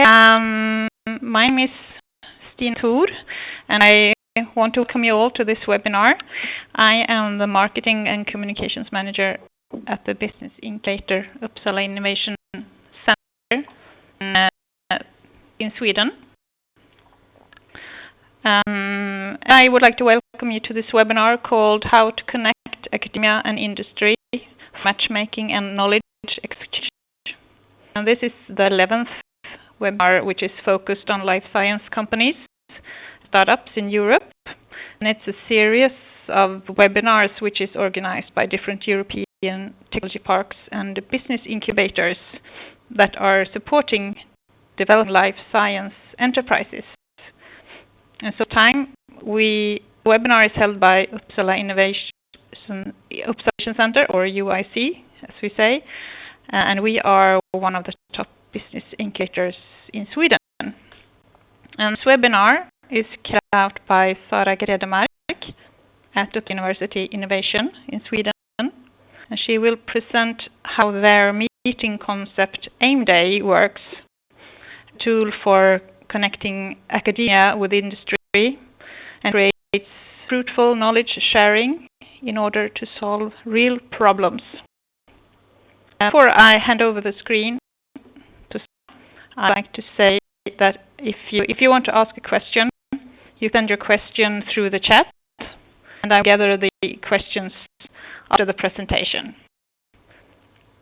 Okay, my name is Stina Thor, and I want to welcome you all to this webinar. I am the Marketing and Communications Manager at the Business Incubator Uppsala Innovation Center in Sweden. I would like to welcome you to this webinar called How to Connect Academia and Industry, Matchmaking and Knowledge Exchange. And this is the 11th webinar, which is focused on life science companies, startups in Europe. And it's a series of webinars which is organized by different European technology parks and business incubators that are supporting developing life science enterprises. And so the webinar is held by Uppsala Innovation Center, or UIC, as we say, and we are one of the top business incubators in Sweden. And this webinar is carried out by Sara Gredemark at Uppsala University Innovation in Sweden, and she will present how their meeting concept AIM Day works, a tool for connecting academia with industry and creates fruitful knowledge sharing in order to solve real problems. Before I hand over the screen to Sarah, I'd like to say that if you want to ask a question, you send your question through the chat, and I'll gather the questions after the presentation.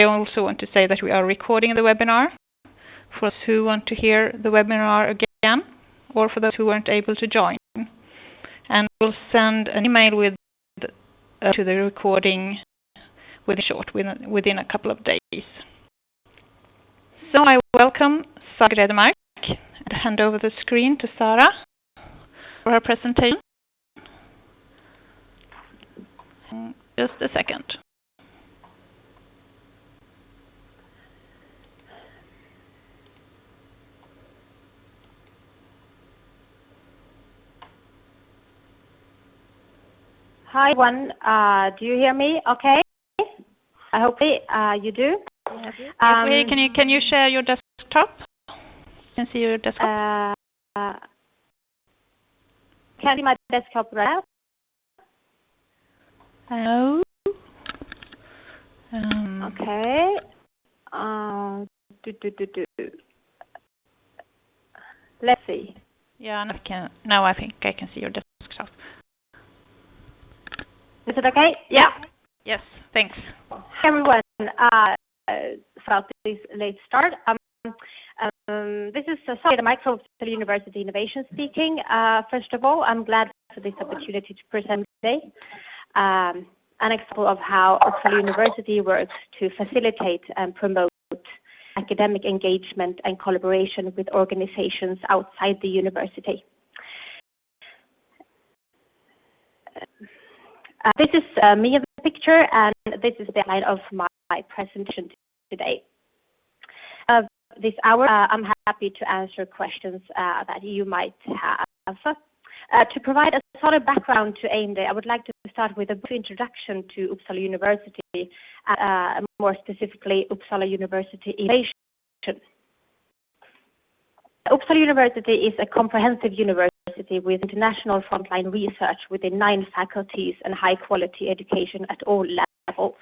I also want to say that we are recording the webinar for those who want to hear the webinar again, or for those who weren't able to join. And we'll send an email with to the recording within a couple of days. So I welcome Sara Gredemark and hand over the screen to Sara for her presentation. Just a second. Hi, everyone. Do you hear me okay? I hope you do. Yes. Can you share your desktop? Can you see your desktop? Can you see my desktop right now? Okay. Let's see. Yeah, now I think I can see your desktop. Is it okay? Yeah. Yes, thanks. Hi, everyone. About this late start. This is Sara Gredemark from Uppsala University Innovation speaking. First of all, I'm glad for this opportunity to present today an example of how Uppsala University works to facilitate and promote academic engagement and collaboration with organizations outside the university. This is me in the picture, and this is the outline of my presentation today. This hour, I'm happy to answer questions that you might have. To provide a solid background to AIM Day, I would like to start with a brief introduction to Uppsala University, more specifically Uppsala University Innovation. Uppsala University is a comprehensive university with international frontline research within 9 faculties and high-quality education at all levels.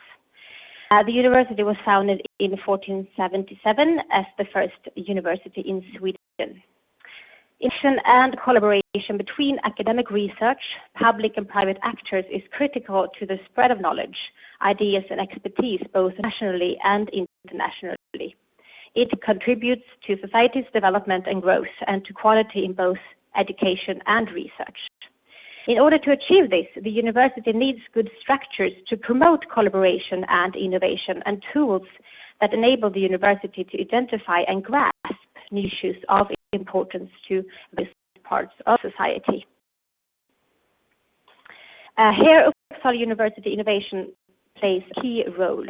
The university was founded in 1477 as the first university in Sweden. Innovation and collaboration between academic research, public and private actors is critical to the spread of knowledge, ideas and expertise both nationally and internationally. It contributes to society's development and growth and to quality in both education and research. In order to achieve this, the university needs good structures to promote collaboration and innovation and tools that enable the university to identify and grasp new issues of importance to various parts of society. Here, Uppsala University Innovation plays a key role.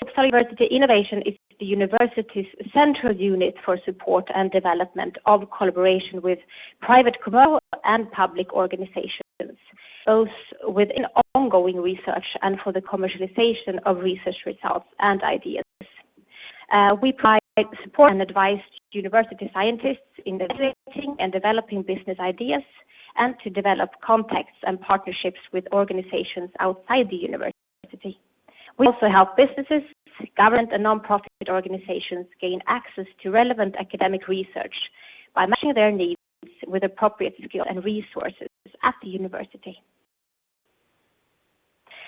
Uppsala University Innovation is the university's central unit for support and development of collaboration with private, commercial and public organizations, both within ongoing research and for the commercialization of research results and ideas. We provide support and advise university scientists in evaluating and developing business ideas and to develop contacts and partnerships with organizations outside the university. We also help businesses, government and non-profit organizations gain access to relevant academic research by matching their needs with appropriate skills and resources at the university.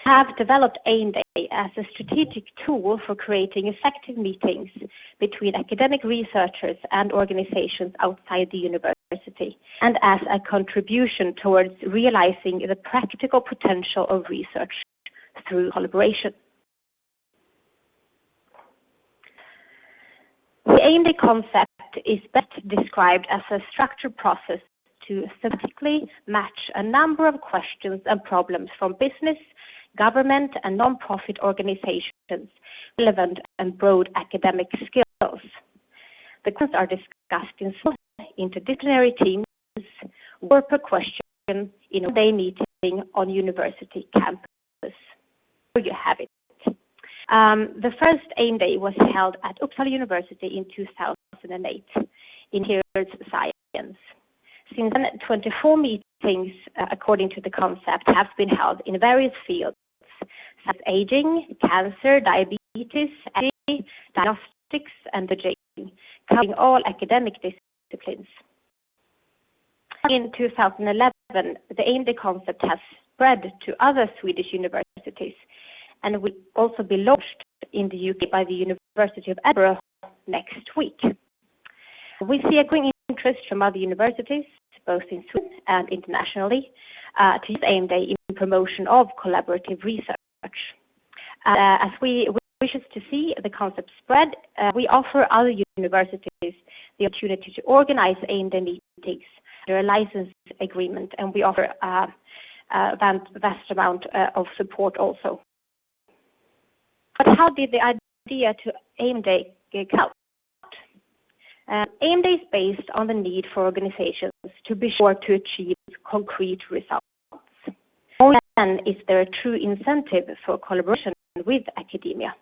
We have developed AIM Day as a strategic tool for creating effective meetings between academic researchers and organizations outside the university, and as a contribution towards realizing the practical potential of research through collaboration. The AIM Day concept is best described as a structured process to systematically match a number of questions and problems from business, government, and non-profit organizations, relevant and broad academic skills. The questions are discussed in small interdisciplinary teams, or per question in a day meeting on university campus. Here you have it. The first AIM Day was held at Uppsala University in 2008 in Materials Science. Since then, 24 meetings, according to the concept, have been held in various fields, such as aging, cancer, diabetes, diagnostics, and aging, covering all academic disciplines. In 2011, the AIM Day concept has spread to other Swedish universities and will also be launched in the UK by the University of Edinburgh next week. We see a growing interest from other universities, both in Sweden and internationally, to use AIM Day in promotion of collaborative research. As we wish to see the concept spread, we offer other universities the opportunity to organize AIM Day meetings under a license agreement, and we offer a vast amount of support also. But how did the idea to AIM Day come out? AIM Day is based on the need for organizations to be sure to achieve concrete results. Only then is there a true incentive for collaboration with academia.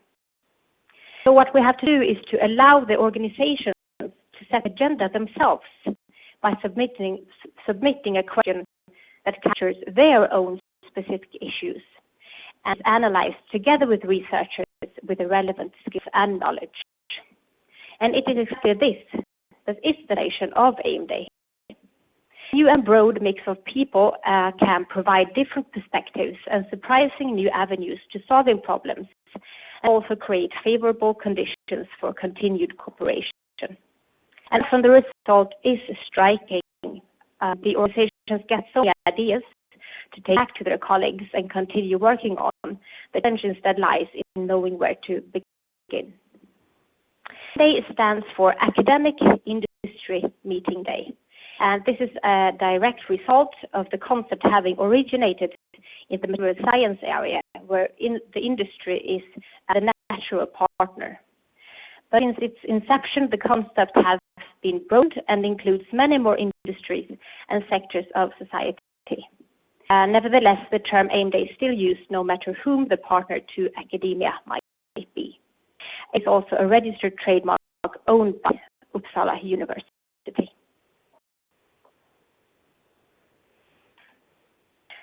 So what we have to do is to allow the organizations to set the agenda themselves by submitting a question that captures their own specific issues and analyzed together with researchers with the relevant skills and knowledge. And it is exactly this that is the nation of AIM Day. New and broad mix of people can provide different perspectives and surprising new avenues to solving problems, and also create favorable conditions for continued cooperation. And from the result is striking. The organizations get so many ideas to take back to their colleagues and continue working on the tensions that lies in knowing where to begin. Day stands for Academic Industry Meeting Day, and this is a direct result of the concept having originated in the material science area, where the industry is a natural partner. But since its inception, the concept has been broad and includes many more industries and sectors of society. Nevertheless, the term AIM Day is still used no matter whom the partner to academia might be. It's also a registered trademark owned by Uppsala University.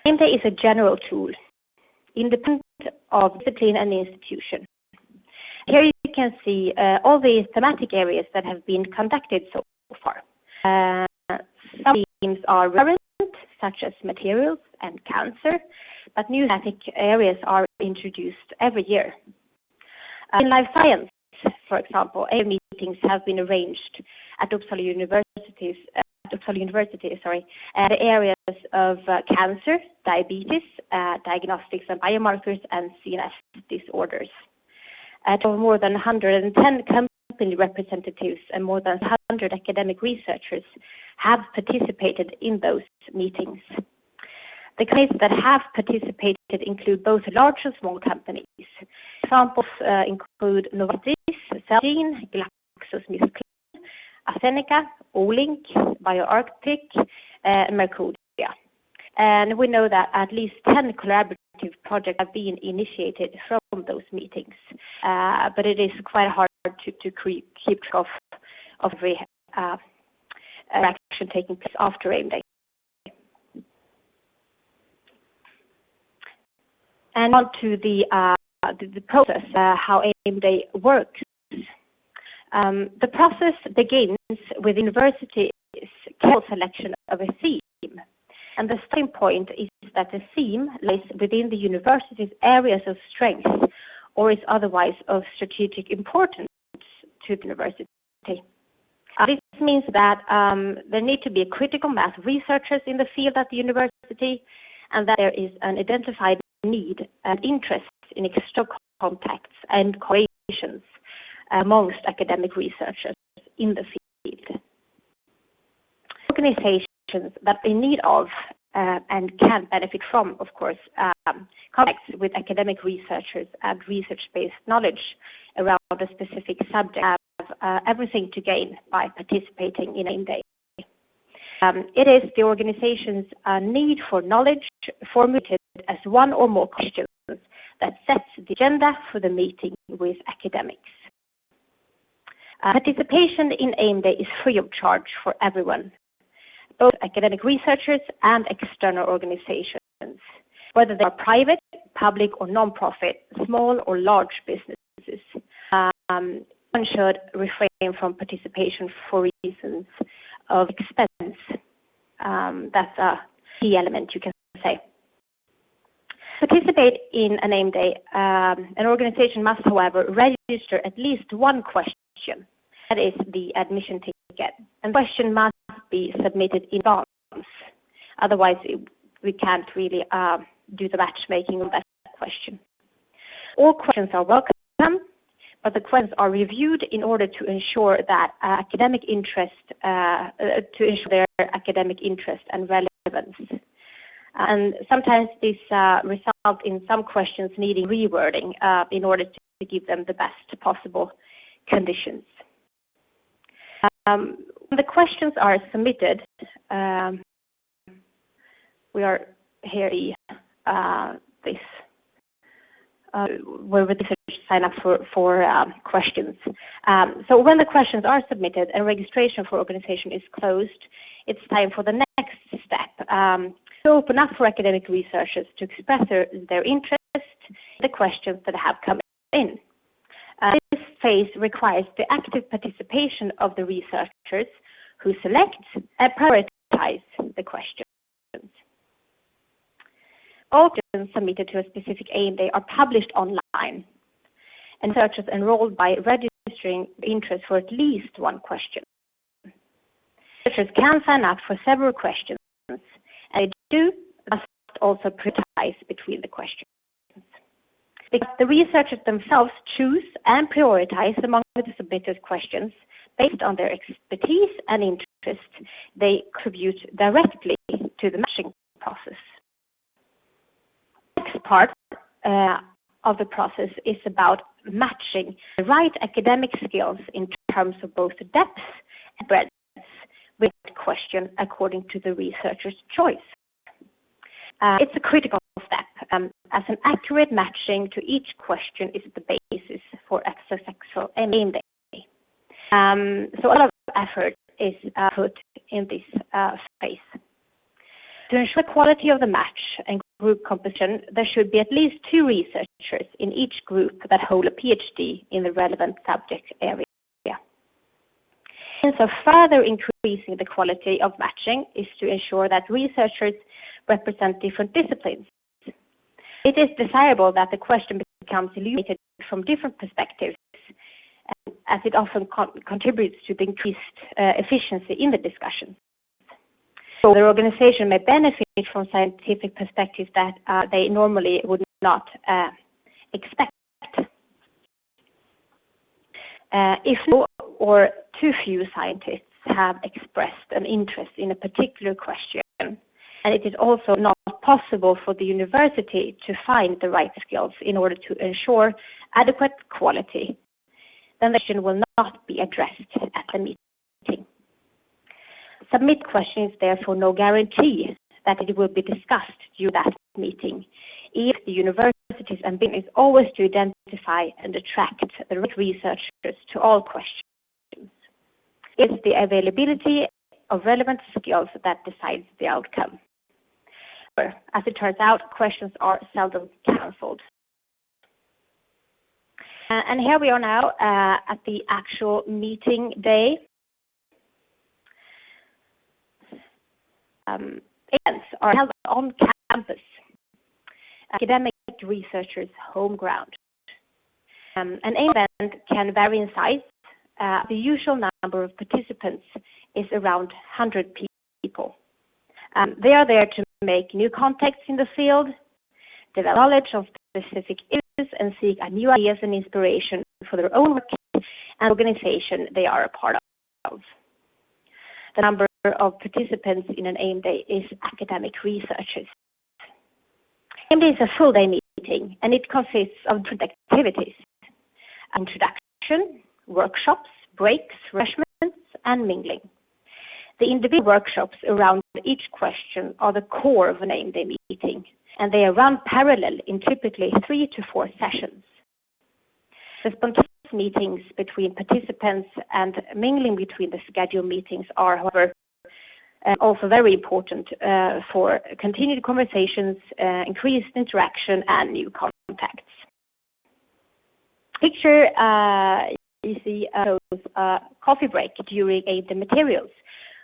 AIM Day is a general tool, independent of discipline and institution. Here you can see all the thematic areas that have been conducted so far. Some themes are relevant, such as materials and cancer, but new thematic areas are introduced every year. In life science, for example, AIM meetings have been arranged at Uppsala University, the areas of cancer, diabetes, diagnostics and biomarkers, and CNS disorders. More than 110 company representatives and more than 100 academic researchers have participated in those meetings. The companies that have participated include both large and small companies. Examples include Novartis, Celgene, GlaxoSmithKline, AstraZeneca, Olink, BioArctic, and Mercuria. And we know that at least 10 collaborative projects have been initiated from those meetings, but it is quite hard to keep track of every action taking place after aim day. And on to the process, how aim day works. The process begins with the university's careful selection of a theme. And the starting point is that the theme lies within the university's areas of strength or is otherwise of strategic importance to the university. This means that there need to be critical mass researchers in the field at the university, and that there is an identified need and interest in external contacts and collaborations amongst academic researchers in the field. Organizations that are in need of and can benefit from, of course, contacts with academic researchers and research-based knowledge around a specific subject have everything to gain by participating in aim day. It is the organization's need for knowledge formulated as one or more questions that sets the agenda for the meeting with academics. Participation in aim day is free of charge for everyone, both academic researchers and external organizations, whether they are private, public or non-profit, small or large businesses. One should refrain from participation for reasons of expense. That's a key element, you can say. To participate in an aim day, an organization must, however, register at least one question. That is the admission ticket. And the question must be submitted in advance. Otherwise, we can't really do the matchmaking on that question. All questions are welcome, but the questions are reviewed in order to ensure that academic interest, their academic interest and relevance. And sometimes this results in some questions needing rewording in order to give them the best possible conditions. When the questions are submitted, we are here where the researchers sign up for questions. So when the questions are submitted and registration for organization is closed, it's time for the next step to open up for academic researchers to express their interest in the questions that have come in. This phase requires the active participation of the researchers who select and prioritize the questions. All questions submitted to a specific aim day are published online, and researchers enrolled by registering interest for at least one question. Researchers can sign up for several questions, and they must also prioritize between the questions. Because the researchers themselves choose and prioritize among the submitted questions based on their expertise and interest, they contribute directly to the matching process. The next part of the process is about matching the right academic skills in terms of both depth and breadth with the question according to the researcher's choice. It's a critical step, as an accurate matching to each question is the basis for a successful aim day. So a lot of effort is put in this phase. To ensure quality of the match and group composition, there should be at least 2 researchers in each group that hold a PhD in the relevant subject area. So further increasing the quality of matching is to ensure that researchers represent different disciplines. It is desirable that the question becomes illuminated from different perspectives, as it often contributes to the increased efficiency in the discussion. So the organization may benefit from scientific perspectives that they normally would not expect. If no or too few scientists have expressed an interest in a particular question, and it is also not possible for the university to find the right skills in order to ensure adequate quality, then the question will not be addressed at the meeting. Submit questions, therefore no guarantee that it will be discussed during that meeting. if the university's ambition is always to identify and attract the right researchers to all questions. It's the availability of relevant skills that decides the outcome. As it turns out, questions are seldom cancelled. And here we are now at the actual meeting day. Events are held on campus, academic researchers' home ground. An event can vary in size. The usual number of participants is around 100 people. They are there to make new contacts in the field, develop knowledge of specific issues, and seek new ideas and inspiration for their own work and organization they are a part of. The number of participants in an AIM Day is academic researchers. AIM Day is a full day meeting, and it consists of different activities: introduction, workshops, breaks, refreshments, and mingling. The individual workshops around each question are the core of an AIM Day meeting, and they are run parallel in typically 3 to 4 sessions. The spontaneous meetings between participants and mingling between the scheduled meetings are, however, also very important for continued conversations, increased interaction, and new contacts. Picture you see shows a coffee break during AIM Day materials,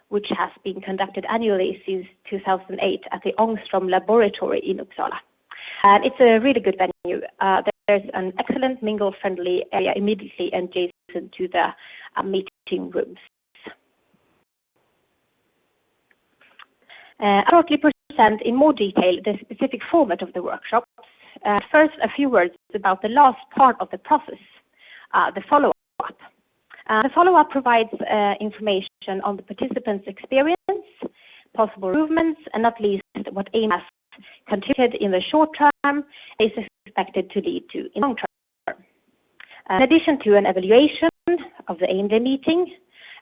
which has been conducted annually since 2008 at the Ångström Laboratory in Uppsala. And it's a really good venue. There's an excellent mingle-friendly area immediately adjacent to the meeting rooms. I'll shortly present in more detail the specific format of the workshops. First, a few words about the last part of the process, the follow-up. The follow-up provides information on the participants' experience, possible improvements, and not least what AIM has contributed in the short term is expected to lead to in the long term. In addition to an evaluation of the AIM Day meeting,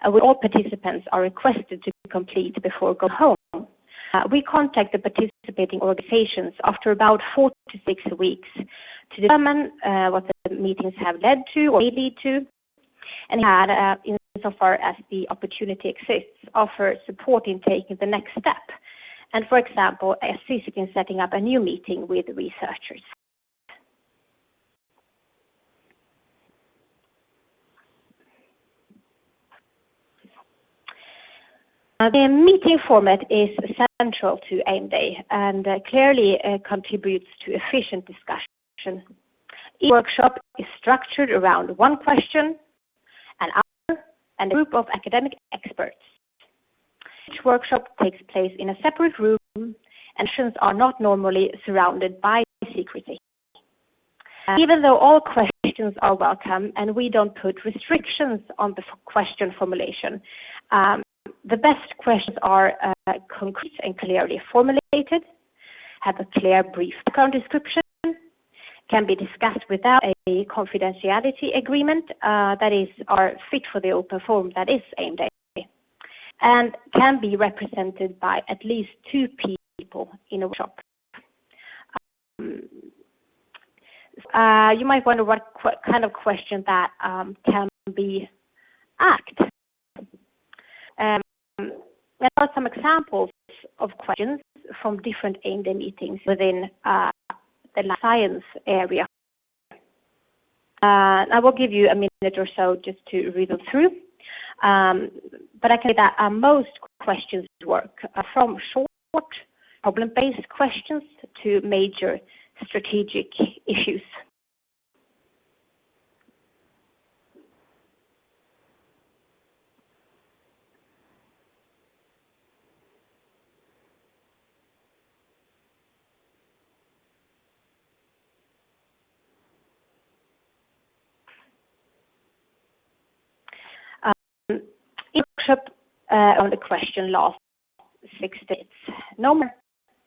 which all participants are requested to complete before going home, we contact the participating organizations after about 4 to 6 weeks to determine what the meetings have led to or may lead to, and had, insofar as the opportunity exists, offer support in taking the next step, and, for example, assist in setting up a new meeting with researchers. The meeting format is central to AIM Day and clearly contributes to efficient discussion. Each workshop is structured around one question, an hour, and a group of academic experts. Each workshop takes place in a separate room, and sessions are not normally surrounded by secrecy. Even though all questions are welcome and we don't put restrictions on the question formulation, the best questions are concrete and clearly formulated, have a clear brief background description, can be discussed without a confidentiality agreement, that is, are fit for the open forum that is AIM Day, and can be represented by at least 2 people in a workshop. You might wonder what kind of question that can be asked. There are some examples of questions from different AIM Day meetings within the life science area. I will give you a minute or so just to read them through. But I can say that most questions work from short problem-based questions to major strategic issues. Each workshop on the question lasts 6 days, no more,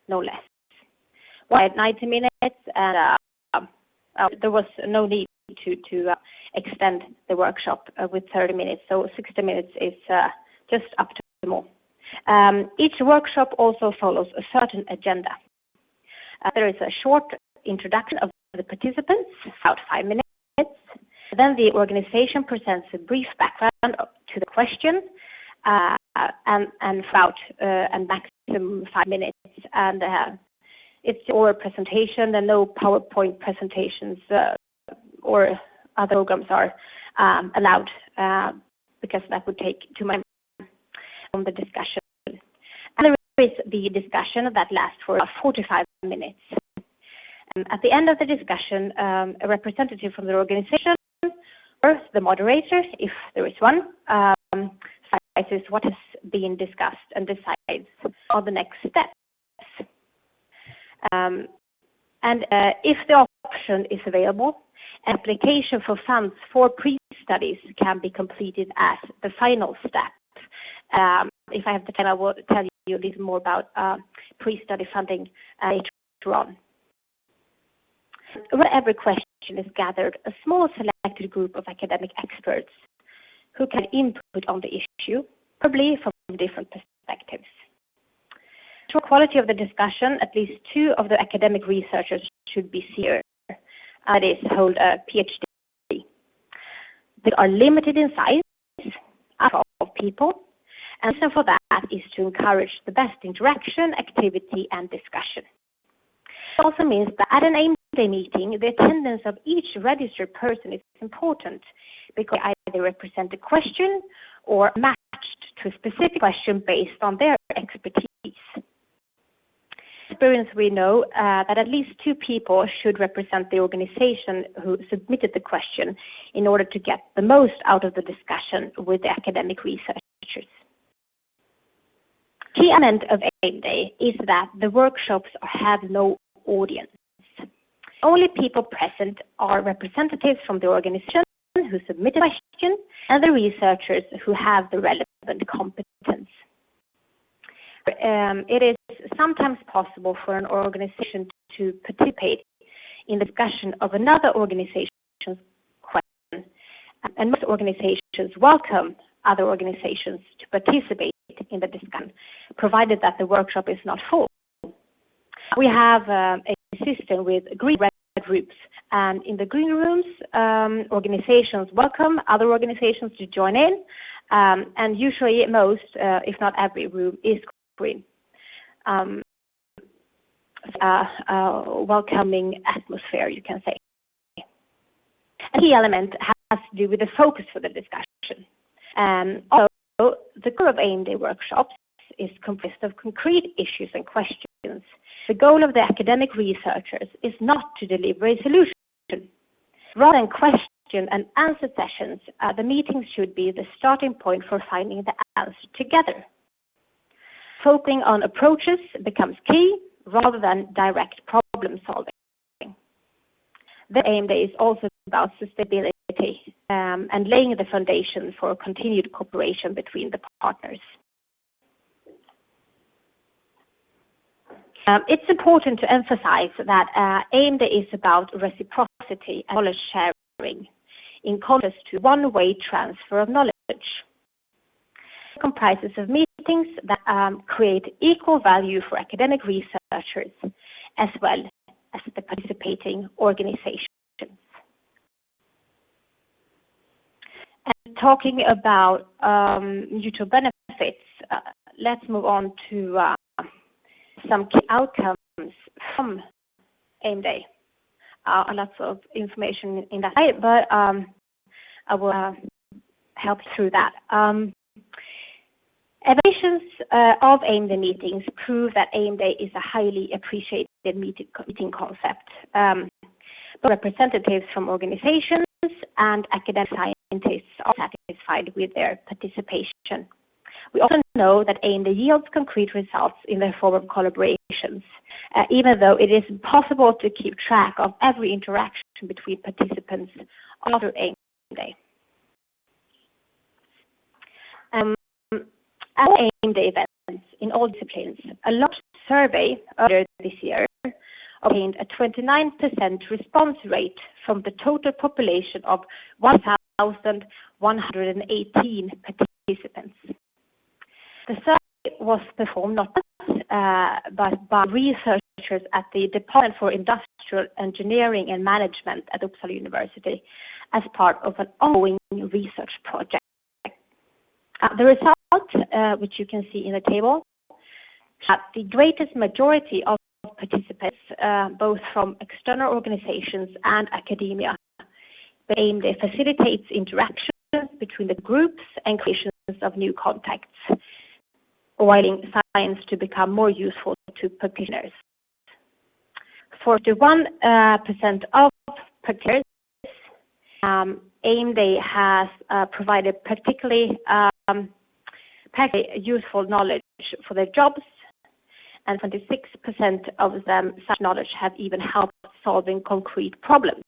no less. One had 90 minutes, and there was no need to extend the workshop with 30 minutes, so 60 minutes is just up to more. Each workshop also follows a certain agenda. There is a short introduction of the participants, about 5 minutes. Then the organization presents a brief background to the question, and about and maximum 5 minutes. And it's your presentation, and no PowerPoint presentations or other programs are allowed, because that would take too much time from the discussion. And there is the discussion that lasts for 45 minutes. At the end of the discussion, a representative from the organization or the moderator, if there is one, summarizes what has been discussed and decides on the next steps. And if the option is available, an application for funds for pre-studies can be completed as the final step. If I have the time, I will tell you a little more about pre-study funding later on. When every question is gathered, a small selected group of academic experts who can input on the issue, probably from different perspectives. For quality of the discussion, at least 2 of the academic researchers should be senior, that is, hold a PhD. They are limited in size, of people, and the reason for that is to encourage the best interaction, activity, and discussion. It also means that at an AIM Day meeting, the attendance of each registered person is important, because they either represent a question or matched to a specific question based on their expertise. Experience, we know that at least 2 people should represent the organization who submitted the question in order to get the most out of the discussion with the academic researchers. Key element of AIM Day is that the workshops have no audience. Only people present are representatives from the organization who submitted the question and the researchers who have the relevant competence. It is sometimes possible for an organization to participate in the discussion of another organization's question, and most organizations welcome other organizations to participate in the discussion, provided that the workshop is not full. We have a system with green red groups, and in the green rooms, organizations welcome other organizations to join in, and usually most, if not every room, is green. Welcoming atmosphere, you can say. A key element has to do with the focus for the discussion. Also, the core of AIM Day workshops is comprised of concrete issues and questions. The goal of the academic researchers is not to deliver a solution. Rather than question and answer sessions, the meetings should be the starting point for finding the answer together. Focusing on approaches becomes key rather than direct problem solving. The AIM Day is also about sustainability and laying the foundation for continued cooperation between the partners. It's important to emphasize that AIM Day is about reciprocity and knowledge sharing, in contrast to one-way transfer of knowledge. It comprises of meetings that create equal value for academic researchers as well as the participating organizations. And talking about mutual benefits, let's move on to some key outcomes from AIM Day. Lots of information in that slide, but I will help through that. Evaluations of AIM Day meetings prove that AIM Day is a highly appreciated meeting concept. But representatives from organizations and academic scientists are satisfied with their participation. We also know that AIM Day yields concrete results in the form of collaborations, even though it is impossible to keep track of every interaction between participants after AIM Day. At AIM Day events in all disciplines, a large survey earlier this year obtained a 29% response rate from the total population of 1,118 participants. The survey was performed not by research researchers at the Department for Industrial Engineering and Management at Uppsala University as part of an ongoing research project. The result, which you can see in the table, that the greatest majority of participants, both from external organizations and academia, aimed at facilitates interactions between the groups and creations of new contacts, allowing science to become more useful to practitioners. 41% of practitioners, AIMDay has provided particularly useful knowledge for their jobs, and 26% of them, such knowledge have even helped solving concrete problems.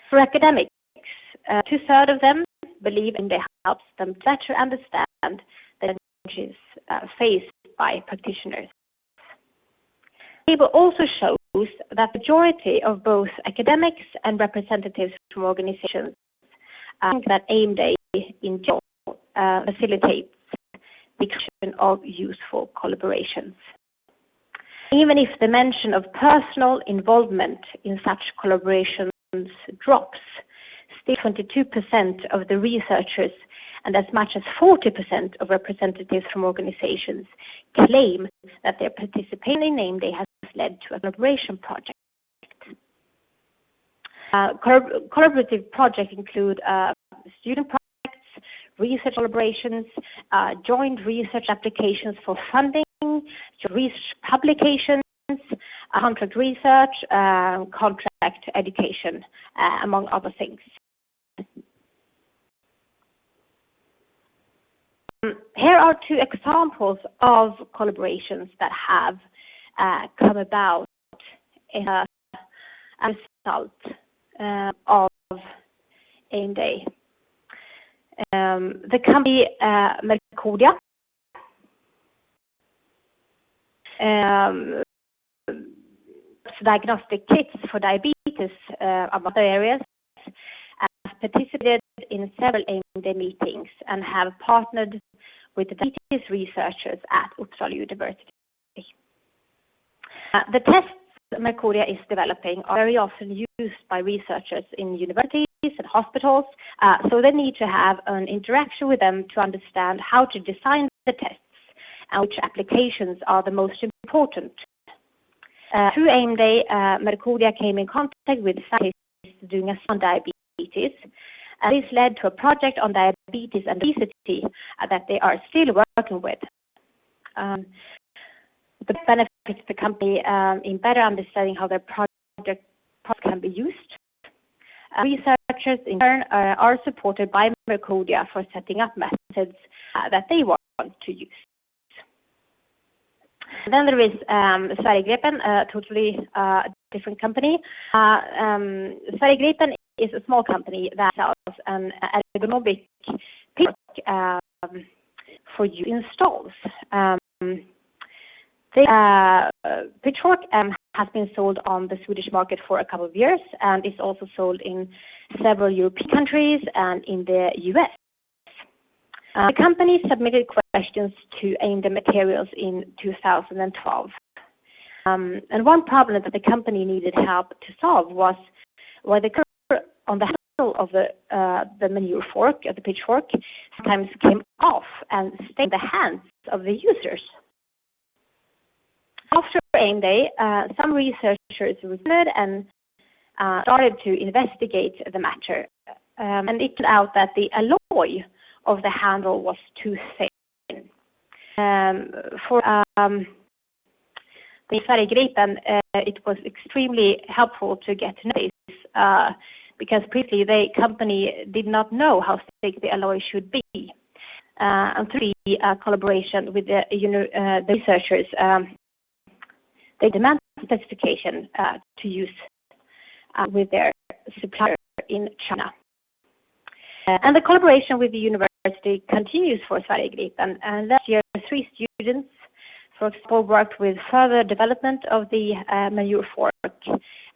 For academics, 2/3 of them believe AIMDay helps them better understand the challenges faced by practitioners. The table also shows that the majority of both academics and representatives from organizations think that AIMDay in general facilitates the creation of useful collaborations. Even if the mention of personal involvement in such collaborations drops, still 22% of the researchers and as much as 40% of representatives from organizations claim that their participation in AIMDay has led to a collaboration project. Collaborative projects include student projects, research collaborations, joint research applications for funding, research publications, contract research, contract education, among other things. Here are two examples of collaborations that have come about as a result of AIMDay. The company Mercodia diagnostic kits for diabetes among other areas, has participated in several AIMDay meetings and have partnered with diabetes researchers at Uppsala University. The tests Mercodia is developing are very often used by researchers in universities and hospitals, so they need to have an interaction with them to understand how to design the tests and which applications are the most important. Through AIMDay, Mercodia came in contact with scientists doing a study on diabetes, and this led to a project on diabetes and obesity that they are still working with. The benefits the company in better understanding how their project can be used. Researchers in turn are supported by Mercodia for setting up methods that they want to use. Then there is Sverigegreppen, a totally different company. Sverigegreppen is a small company that sells an ergonomic pitchfork for use in stalls. The pitchfork has been sold on the Swedish market for a couple of years and is also sold in several European countries and in the US. The company submitted questions to AIMDay materials in 2012. And one problem that the company needed help to solve was why the cover on the handle of the manure fork, the pitchfork, sometimes came off and stayed in the hands of the users. After AIMDay, some researchers returned and started to investigate the matter. And it turned out that the alloy of the handle was too thin. For the Sverigegreppen, it was extremely helpful to get to know this because previously the company did not know how thick the alloy should be. And through the collaboration with the researchers, they demand specification to use with their supplier in China. And the collaboration with the university continues for Sverigegreppen. And last year, 3 students, for example, worked with further development of the manure fork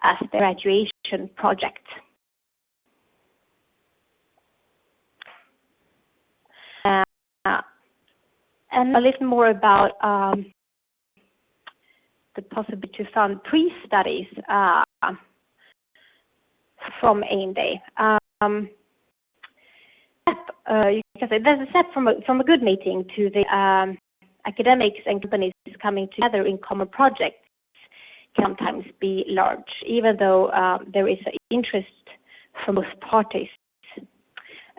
as their graduation project. And a little more about possibility to fund pre-studies from AIM Day. You can say there's a step from a good meeting to the academics and companies coming together in common projects can sometimes be large, even though there is interest from both parties.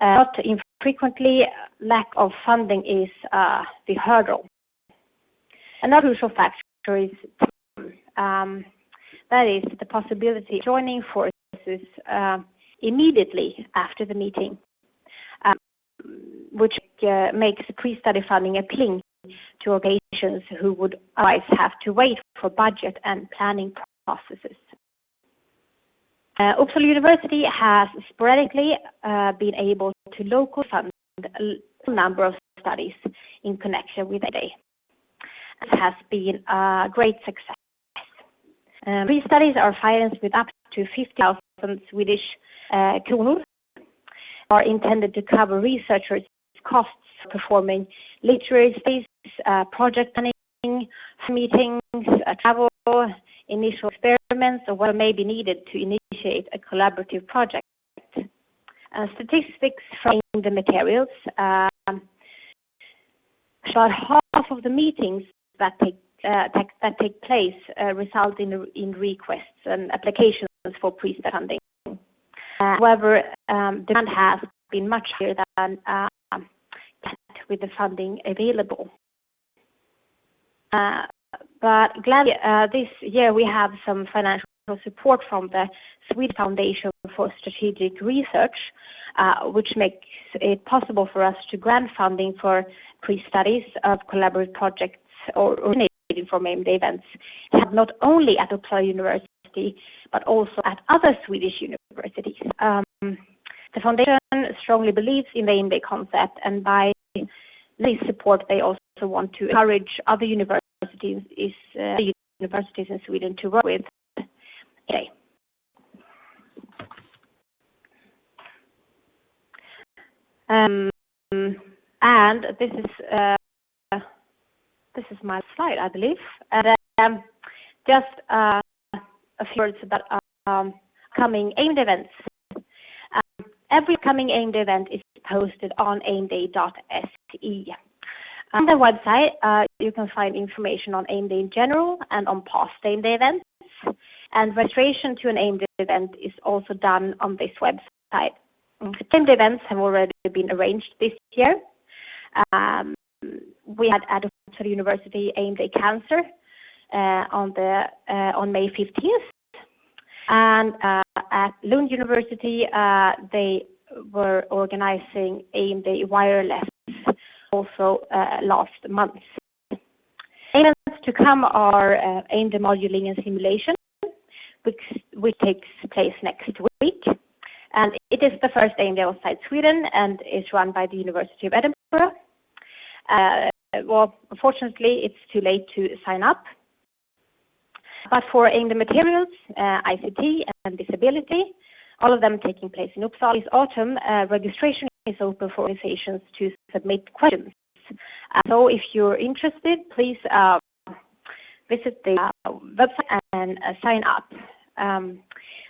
Not infrequently, lack of funding is the hurdle. Another crucial factor is that is the possibility of joining forces immediately after the meeting, which makes pre-study funding appealing to organizations who would otherwise have to wait for budget and planning processes. Uppsala University has sporadically been able to locally fund a number of studies in connection with AIM Day. This has been a great success. These studies are financed with up to 50,000 Swedish kronor, are intended to cover researchers' costs for performing literary studies, project planning, meetings, travel, initial experiments, or what may be needed to initiate a collaborative project. Statistics from the materials, about half of the meetings that take place result in requests and applications for pre-study funding. However, demand has been much higher than with the funding available. But gladly, this year we have some financial support from the Swedish Foundation for Strategic Research, which makes it possible for us to grant funding for pre-studies of collaborative projects originating from AIM Day events, not only at Uppsala University, but also at other Swedish universities. The foundation strongly believes in the AIM Day concept, and by this support, they also want to encourage other universities in Sweden to work with AIM Day. And this is my slide, I believe. And just a few words about coming AIM Day events. Every coming AIM Day event is posted on aimday.se. On the website, you can find information on AIM Day in general and on past AIM Day events. And registration to an AIM Day event is also done on this website. AIM Day events have already been arranged this year. We had at Uppsala University AIM Day Cancer on May 15th, and at Lund University they were organizing AIM Day Wireless also last month. Events to come are AIM Day Moduling and Simulation, which takes place next week, and it is the first AIM Day outside Sweden and is run by the University of Edinburgh. Well, unfortunately, it's too late to sign up. But for AIM Day materials, ICT and disability, all of them taking place in Uppsala this autumn, registration is open for organizations to submit questions. So if you're interested, please visit the website and sign up.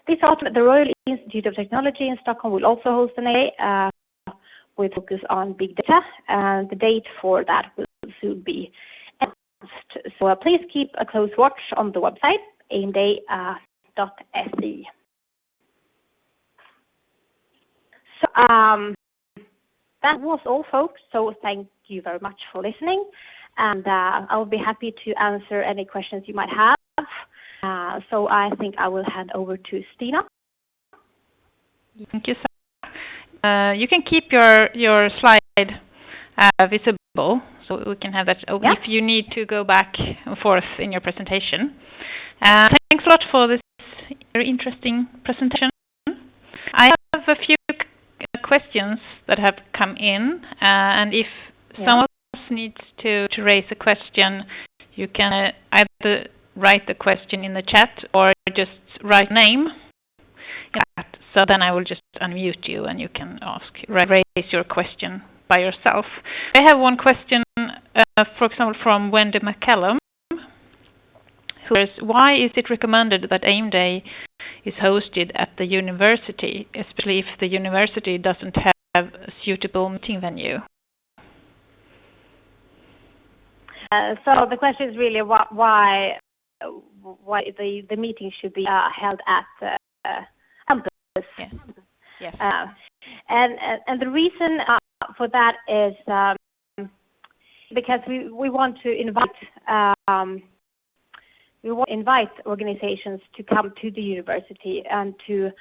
This autumn, the Royal Institute of Technology in Stockholm will also host an AIM with focus on big data, and the date for that will soon be announced. So please keep a close watch on the website, aimday.se. So that was all, folks. So thank you very much for listening, and I'll be happy to answer any questions you might have. So I think I will hand over to Stina. Thank you, sir. You can keep your slide visible, so we can have that if you need to go back and forth in your presentation. Thanks a lot for this very interesting presentation. I have a few questions that have come in, and if someone else needs to raise a question, you can either write the question in the chat or just write name. So then I will just unmute you and you can raise your question by yourself. I have one question, for example, from Wendy McCallum, why is it recommended that AIM Day is hosted at the university, especially if the university doesn't have a suitable meeting venue? So the question is really why the meeting should be held at campus. Yes. Yes. And the reason for that is because we want to invite organizations to come to the university and to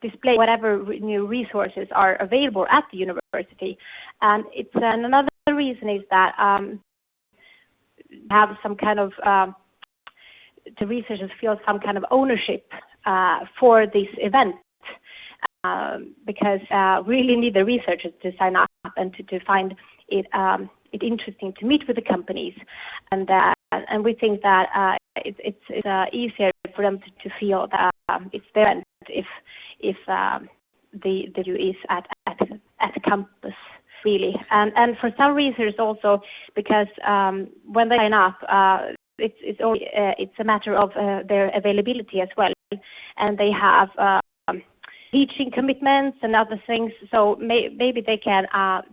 display whatever new resources are available at the university. And it's another reason is that have some kind of the researchers feel some kind of ownership for this event, because we really need the researchers to sign up and to find it interesting to meet with the companies, and we think that it's easier for them to feel that it's their event if the view is at campus. Really, and for some reasons also because when they sign up, it's a matter of their availability as well, and they have teaching commitments and other things. So maybe they can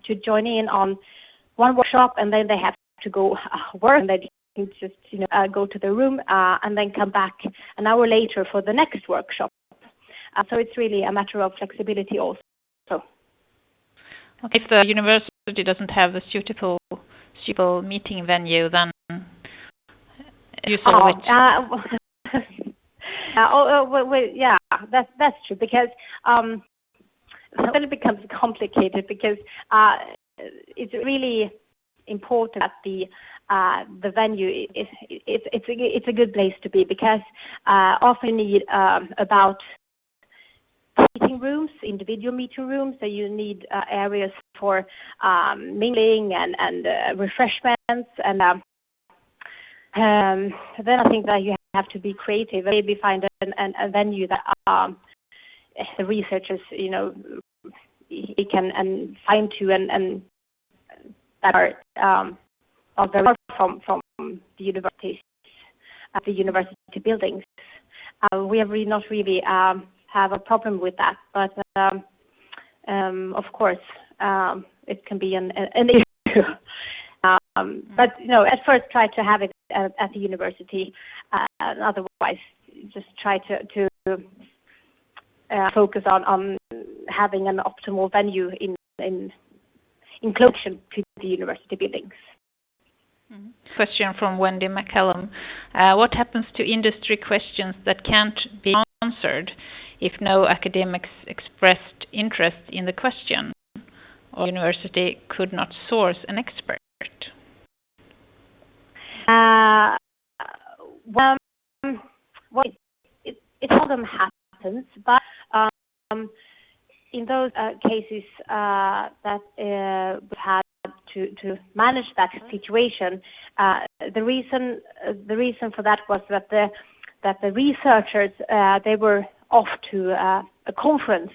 to join in on one workshop, and then they have to go work, and they can just go to the room and then come back an hour later for the next workshop. So it's really a matter of flexibility also. Okay. If the university doesn't have a suitable meeting venue, then you saw it. Yeah, that's true, because then it becomes complicated, because it's really important that the venue it's a good place to be, because often you need about meeting rooms, individual meeting rooms, so you need areas for mingling and refreshments, and then I think that you have to be creative and maybe find a venue that the researchers he can find to and that are very far from the universities, the university buildings. We have not really have a problem with that, but of course it can be an issue. But at first try to have it at the university, and otherwise just try to focus on having an optimal venue in close to the university buildings. Question from Wendy McCallum. What happens to industry questions that can't be answered if no academics expressed interest in the question, or university could not source an expert? Well, it seldom happens, but in those cases that we've had to manage that situation, the reason for that was that the researchers they were off to a conference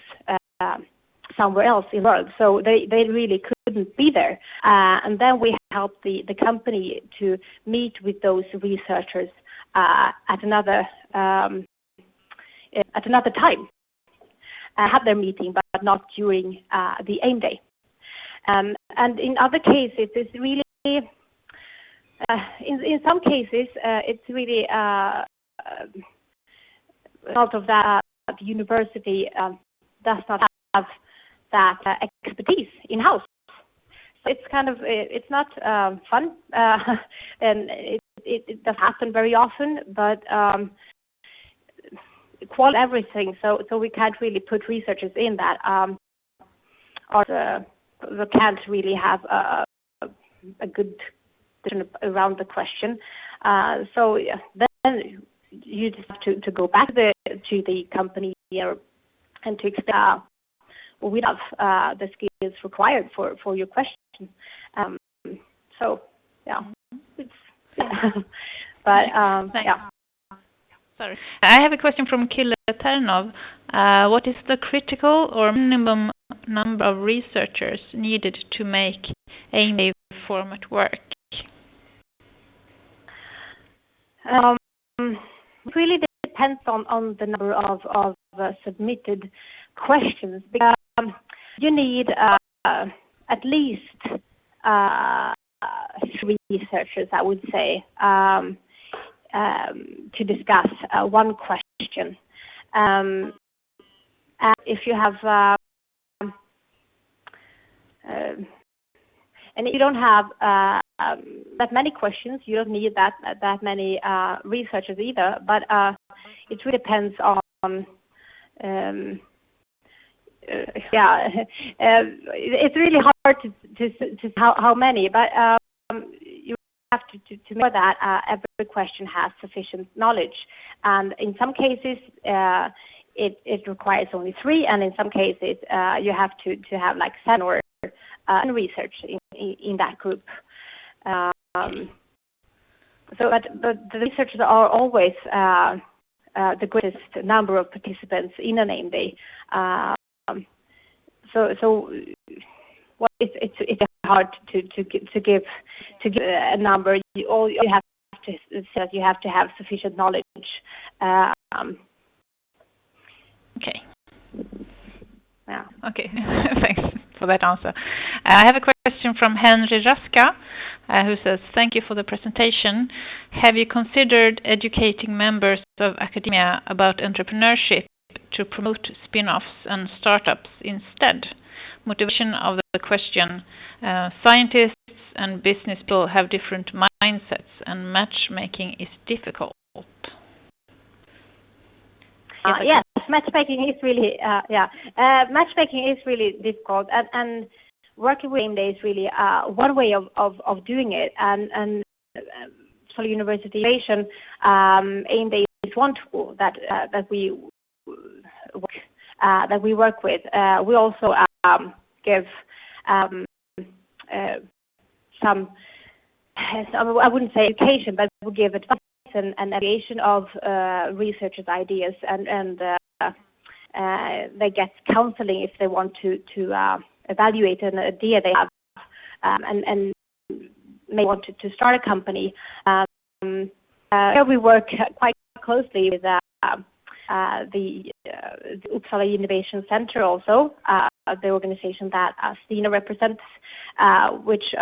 somewhere else in the world, so they really couldn't be there, and then we helped the company to meet with those researchers at another time, have their meeting, but not during the AIM Day. And in other cases, it's really in some cases it's really out of that the university does not have that expertise in house. So it's kind of it's not fun, and it does happen very often, but quality everything. So we can't really put researchers in that, or we can't really have a good discussion around the question. So then you just have to go back to the company and to explain we have the skills required for your question. So yeah, it's but yeah. Sorry, I have a question from Kille Ternov. What is the critical or minimum number of researchers needed to make AIM Day format work? It really depends on the number of submitted questions, because you need at least 3 researchers, I would say, to discuss one question. And if you have and if you don't have that many questions, you don't need that many researchers either. But it really depends on it's really hard to how many, but you have to know that every question has sufficient knowledge, and in some cases it requires only 3, and in some cases you have to have like 7 or research in that group. So, but the researchers are always the greatest number of participants in a name day. So well, it's hard to give a number. All you have to say that you have to have sufficient knowledge. Okay. Yeah. Okay. Thanks for that answer. I have a question from Henry Raska, who says, "Thank you for the presentation. Have you considered educating members of academia about entrepreneurship to promote spin-offs and startups instead? Motivation of the question, scientists and business people have different mindsets and matchmaking is difficult." Yes, matchmaking is really matchmaking is really difficult, and working with AIM Day is really one way of doing it. And for university innovation, AIM Day is one tool that we work with. We also give some, I wouldn't say education, but we give advice and evaluation of researchers' ideas, and they get counseling if they want to evaluate an idea they have, and may want to start a company. Here we work quite closely with the Uppsala Innovation Center, also the organization that Stina represents, which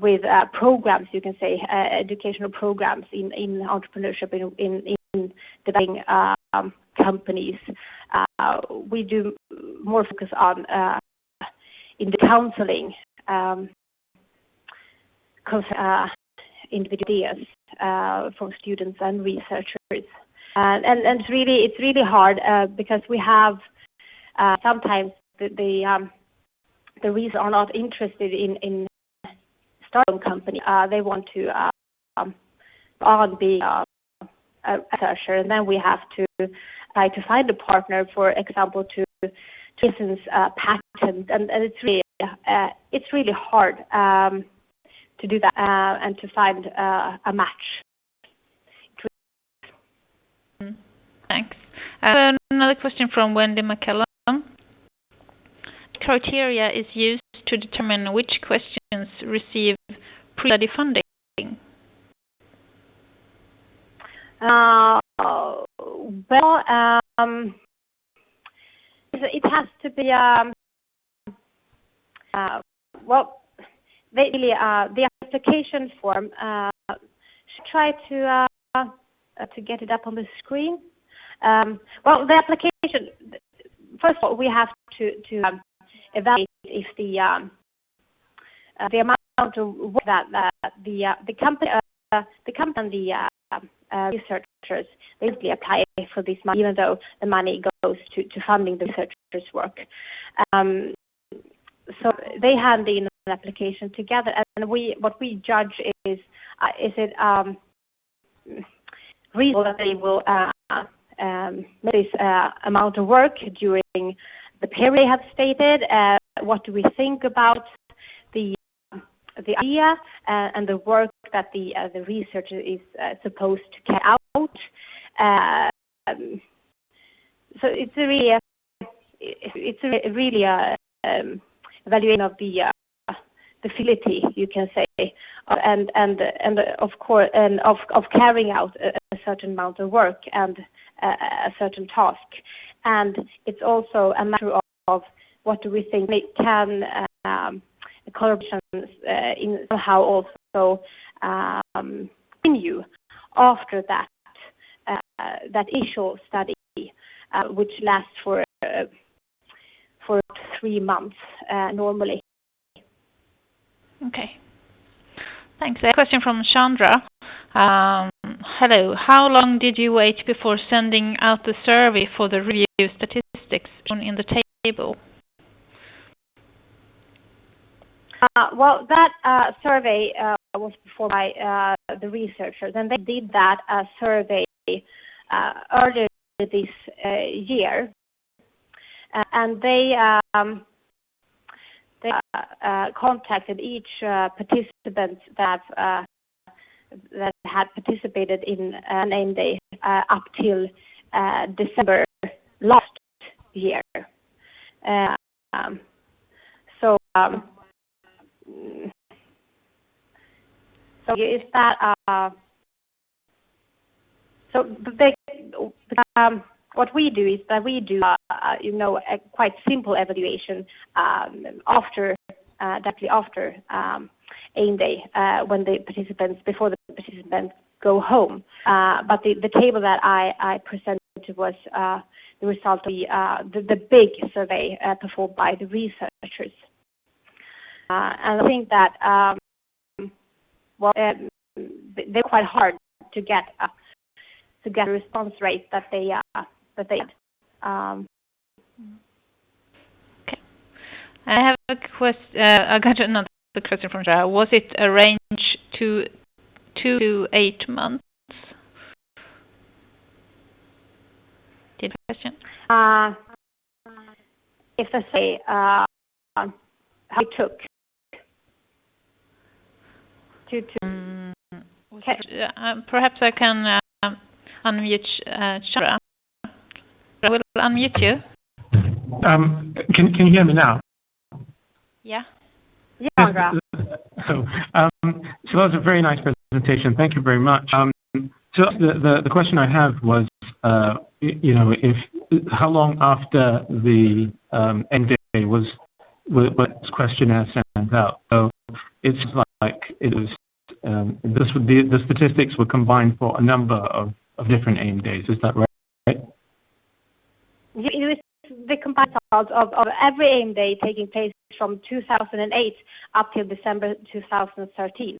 with programs, you can say, educational programs in entrepreneurship, in developing companies. We do more focus on in the counseling individual ideas from students and researchers, and it's really hard because we have sometimes the researchers are not interested in starting a company. They want to on being a researcher, and then we have to try to find a partner, for example, to license patent, and it's really hard to do that and to find a match. Thanks. Another question from Wendy McCallum. Criteria is used to determine which questions receive pre-study funding? It has to be the application form. Try to get it up on the screen. The application. First of all, we have to evaluate if the amount of work that the company and the researchers, they usually apply for this money, even though the money goes to funding the researchers' work. So they hand in an application together, and what we judge is it reasonable that they will make this amount of work during the period they have stated. What do we think about the idea and the work that the researcher is supposed to carry out? So it's really evaluation of the the facility, you can say, and of course, and of carrying out a certain amount of work and a certain task. And it's also a matter of what do we think can collaborations in somehow also continue after that initial study, which lasts for 3 months normally. Okay. Thanks. A question from Chandra. Hello. How long did you wait before sending out the survey for the review statistics shown in the table? Well, that survey was performed by the researchers, and they did that survey earlier this year, and they contacted each participant that had participated in an AIM Day up till December last year. So is that what we do is that we do a quite simple evaluation directly after AIM Day before the participants go home. But the table that I presented was the result of the big survey performed by the researchers. And I think that they're quite hard to get a response rate that they had. Okay. I have a question. I got another question from Sarah. Was it a range to 2 to 8 months? Did you question? If I say how it took to okay. Perhaps I can unmute Shara. I will unmute you. Can you hear me now? Yeah. Yeah, Sandra. So that was a very nice presentation. Thank you very much. So the question I have was, how long after the AIM Day was questionnaire sent out? So it's like it was. The statistics were combined for a number of different AIM Days. Is that right? It was the combined results of every AIM Day taking place from 2008 up till December 2013.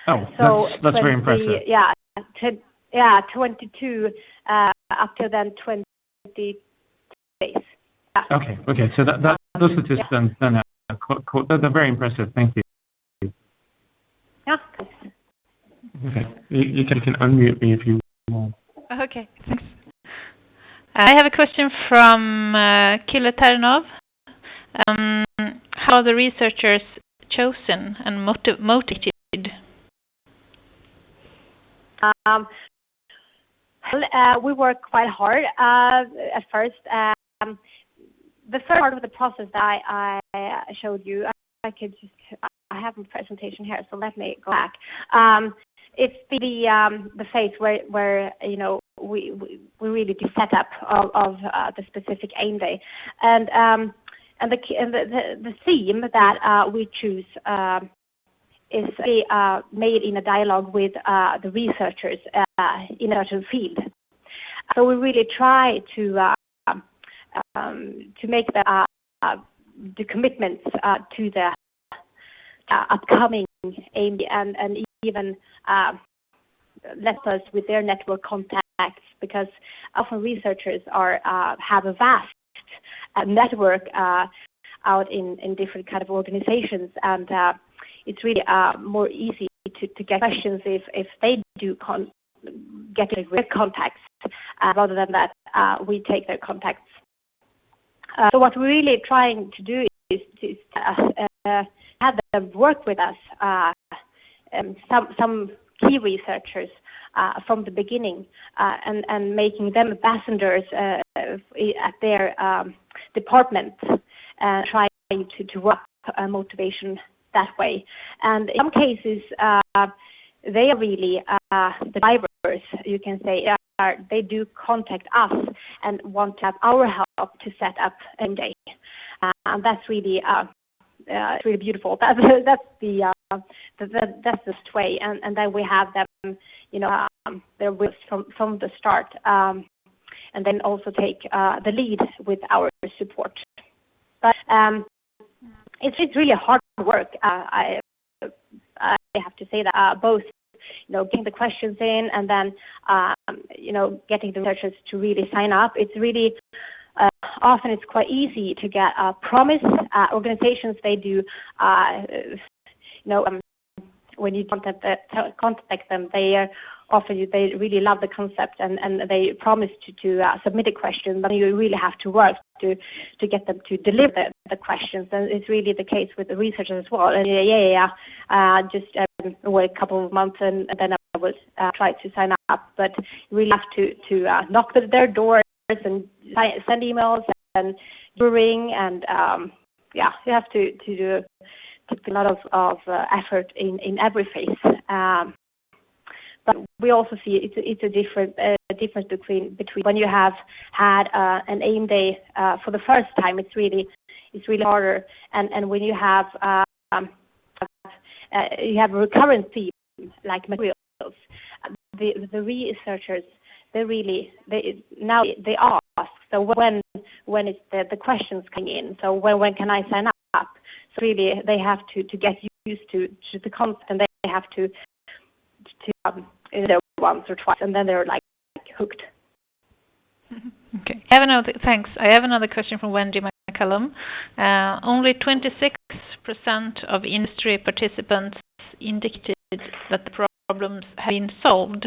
Oh, so that's very impressive. 22 up till then 20 days. Yeah. Okay. So those statistics then they're very impressive. Thank you. Yeah. Okay, you can unmute me if you want. Okay, thanks. I have a question from Kille Ternov. How are the researchers chosen and motivated? We work quite hard at first. The first part of the process that I showed you, I have a presentation here, so let me go back. It's the phase where we really do set up of the specific AIM Day, and the theme that we choose is made in a dialogue with the researchers in a certain field. So we really try to make the commitments to the upcoming AIM Day and even let us with their network contacts, because often researchers have a vast network out in different kind of organizations, and it's really more easy to get questions if they do get their contacts rather than that we take their contacts. So what we're really trying to do is to have them work with us, some key researchers from the beginning, and making them ambassadors at their department, trying to work motivation that way. And in some cases, they are really the drivers, you can say. They do contact us and want to have our help to set up a day. And that's really it's really beautiful. That's the best way. And then we have them, they're with us from the start. And then also take the lead with our support. But it's really hard work. I have to say that both, getting the questions in and then, getting the researchers to really sign up. It's really often it's quite easy to get promise organizations. They do, when you contact them, they really love the concept and they promise to submit a question, but you really have to work to get them to deliver the questions. And it's really the case with the researchers as well. And just wait a couple of months and then I will try to sign up. But you really have to knock at their doors and send emails and ring and you have to do a lot of effort in every phase. But we also see it's a difference between when you have had an AIM day for the first time. It's really harder, and when you have a recurrent theme like materials, the researchers they ask. So when is the questions coming in? So when can I sign up? So really they have to get used to the concept, and they have to once or twice, and then they're like hooked. Okay. Thanks. I have another question from Wendy McCallum. Only 26% of industry participants indicated that the problems have been solved.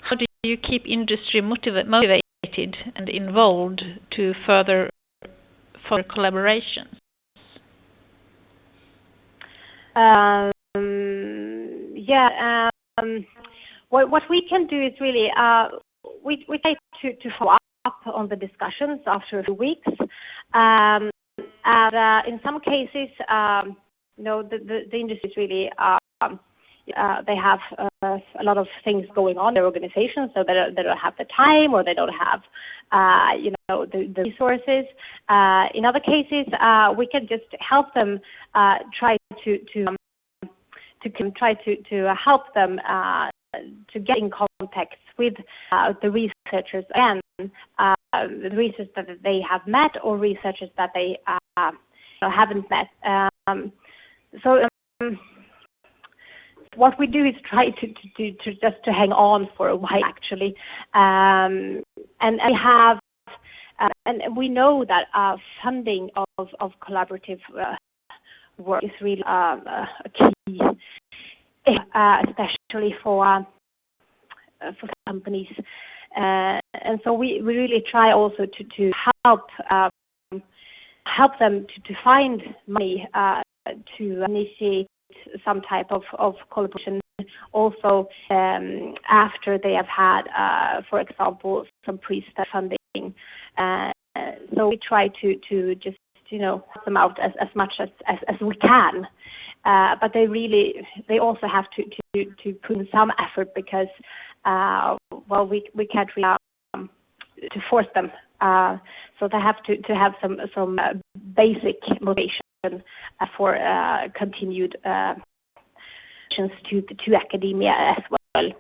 How do you keep industry motivated and involved to further collaborations? What we can do is really we try to follow up on the discussions after a few weeks, and in some cases, the industry is really they have a lot of things going on in their organizations, so they don't have the time or they don't have the resources. In other cases, we can just help them try to help them to get in contact with the researchers and the researchers that they have met or researchers that they haven't met. What we do is try to hang on for a while, actually, and we have and we know that funding of collaborative work is really a key, especially for companies, and so we really try also to help them to find money to initiate some type of collaboration. Also, after they have had, for example, some pre-study funding, so we try to just help them out as much as we can. But they also have to put in some effort because we can't really to force them. So they have to have some basic motivation for continued to academia as well.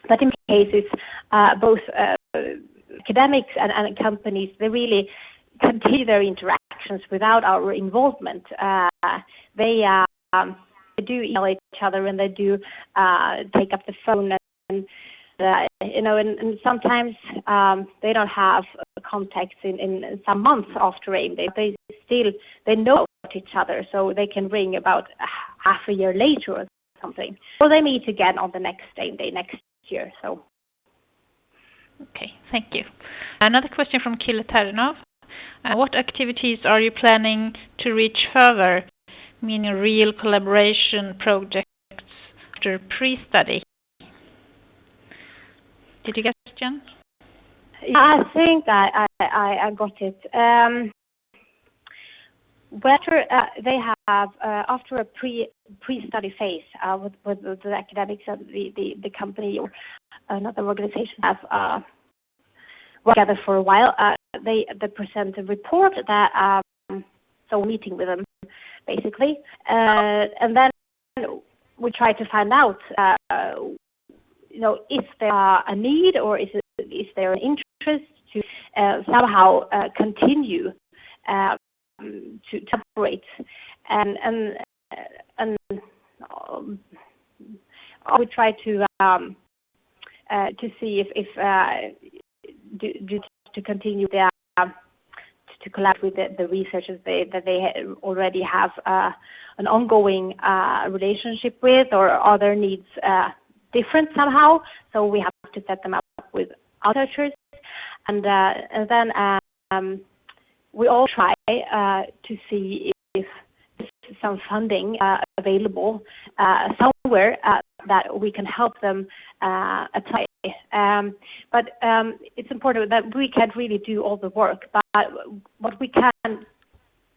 But in cases, both academics and companies, they really continue their interactions without our involvement. They do email each other and they do take up the phone and and sometimes they don't have contacts in some months after AIM Day. They know about each other, so they can ring about half a year later or something. Or they meet again on the next AIM Day next year. So. Okay, thank you. Another question from Kille Ternov. What activities are you planning to reach further, meaning real collaboration projects after pre-study? Did you get the question? I think I got it. whether they have after a pre-study phase with the academics and the company or another organization have worked together for a while, they present a report that so meeting with them basically, and then we try to find out is there a need or is there an interest to somehow continue to operate, and we try to see if to continue to collaborate with the researchers that they already have an ongoing relationship with, or are their needs different somehow. So we have to set them up with other researchers, and then we all try to see if there's some funding available somewhere that we can help them apply. But it's important that we can't really do all the work, but what we can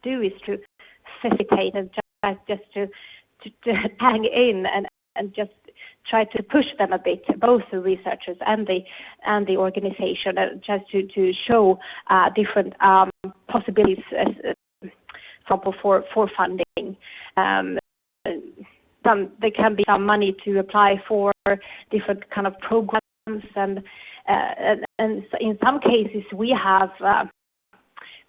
do is to facilitate and just to hang in and just try to push them a bit, both the researchers and the organization, just to show different possibilities, for funding. There can be some money to apply for different kind of programs, and in some cases we have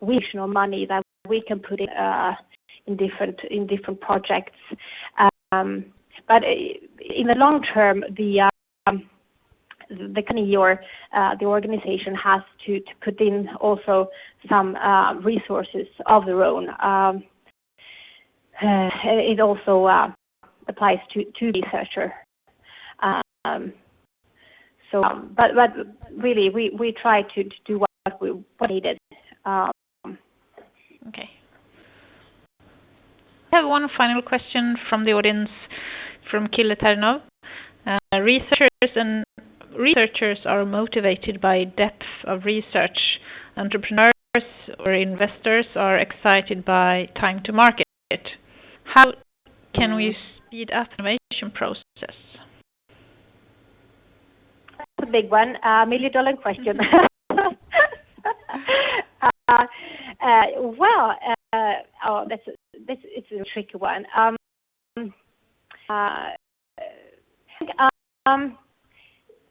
additional money that we can put in different projects. But in the long term, the company or the organization has to put in also some resources of their own. It also applies to researcher. But really, we try to do what needed. Okay. I have one final question from the audience from Kille Ternov. Researchers are motivated by depth of research. Entrepreneurs or investors are excited by time to market. How can we speed up the innovation process? That's a big one, $1 million question. It's a tricky one.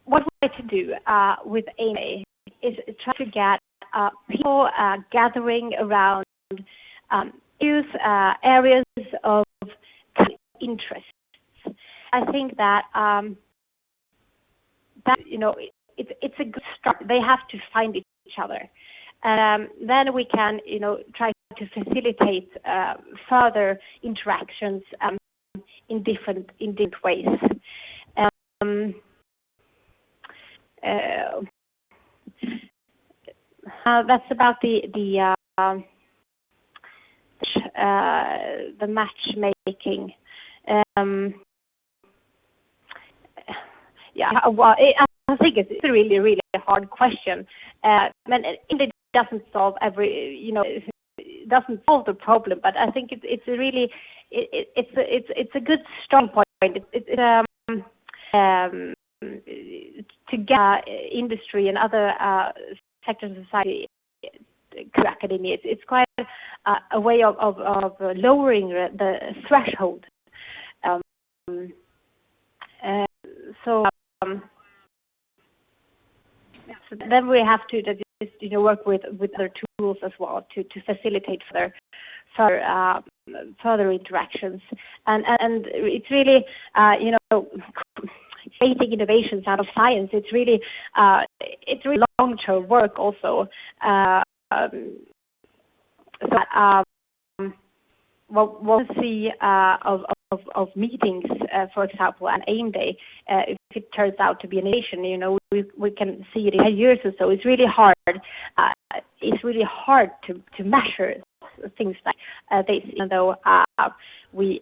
What we like to do with AMA is try to get people gathering around areas of interest. I think that it's a good start. They have to find each other. Then we can, try to facilitate further interactions in different ways. That's about the matchmaking. I think it's a really, really hard question. It doesn't solve it doesn't solve the problem, but I think it's a really it's a good strong point. To get industry and other sectors of society to academia. It's quite a way of lowering the threshold. So then we have to just work with other tools as well to facilitate further interactions, and it's really creating innovations out of science. It's really long-term work also. We'll see of meetings, for example, an AIM Day. If it turns out to be an innovation, we can see it in 10 years or so. It's really hard. It's really hard to measure things like this, even though we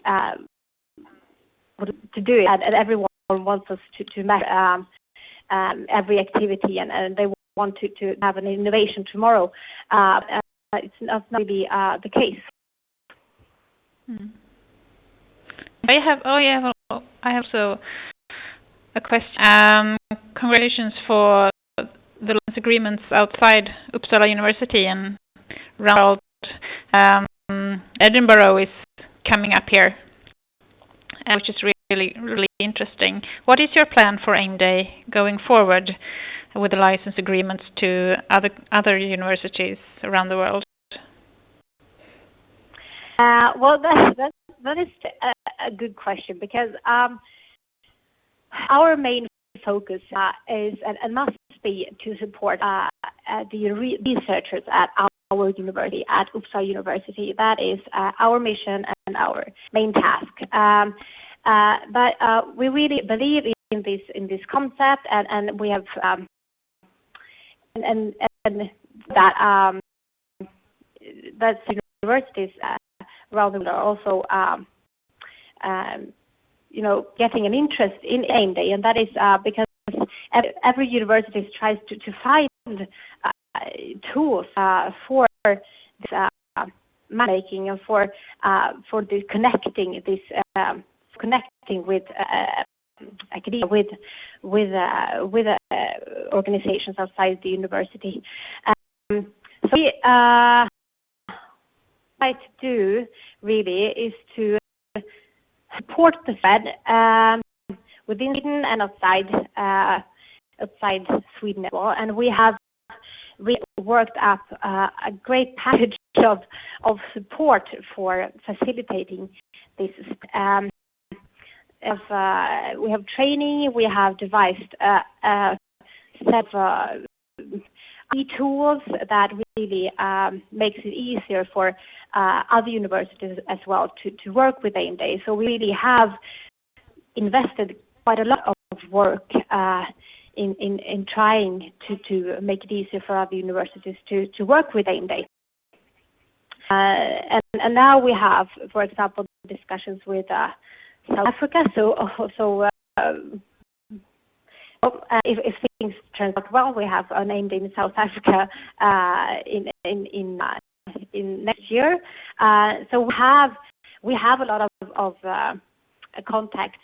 to do it, and everyone wants us to measure every activity, and they want to have an innovation tomorrow. It's not really the case. Mm. I have also a question. Congratulations for the license agreements outside Uppsala University and around. Edinburgh is coming up here, which is really interesting. What is your plan for AIM Day going forward with the license agreements to other universities around the world? Well, that is a good question, because our main focus is and must be to support the researchers at our university, at Uppsala University. That is our mission and our main task. But we really believe in this concept, and we have and that that universities around the world are also getting an interest in AIM Day, and that is because every university tries to find tools for this matchmaking and for the connecting with academia with organizations outside the university. So we try to do really is to support the spread within Sweden and outside Sweden as well. And we have worked up a great package of support for facilitating this. We have training. We have devised a set of tools that really makes it easier for other universities as well to work with AIM Day. So we really have invested quite a lot of work in trying to make it easier for other universities to work with AIM Day. And now we have, for example, discussions with South Africa. If things turn out well, we have an AIM Day in South Africa in next year. So we have a lot of contacts,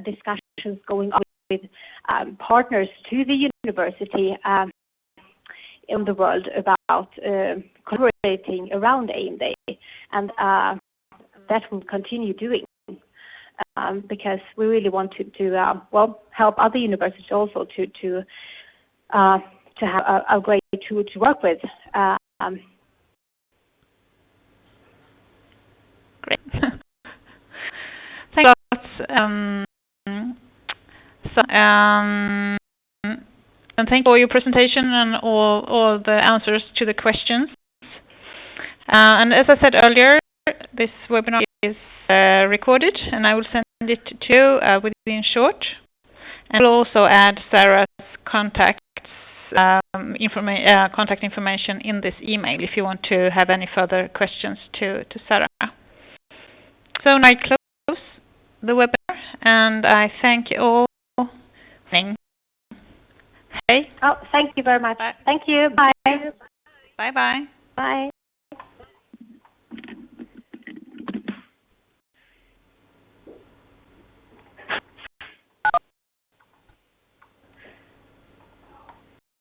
discussions going on with partners to the university in the world about collaborating around AIM Day, and that we'll continue doing. Because we really want to help other universities also to have a great tool to work with. Great. Thanks a lot. And thank you for your presentation and all the answers to the questions. And as I said earlier, this webinar is recorded, and I will send it to you within short. And we'll also add Sarah's contact information in this email if you want to have any further questions to Sarah. So now I close the webinar, and I thank you all for listening. Hey. Oh, thank you very much. Bye. Thank you. Bye. Bye-bye. Bye.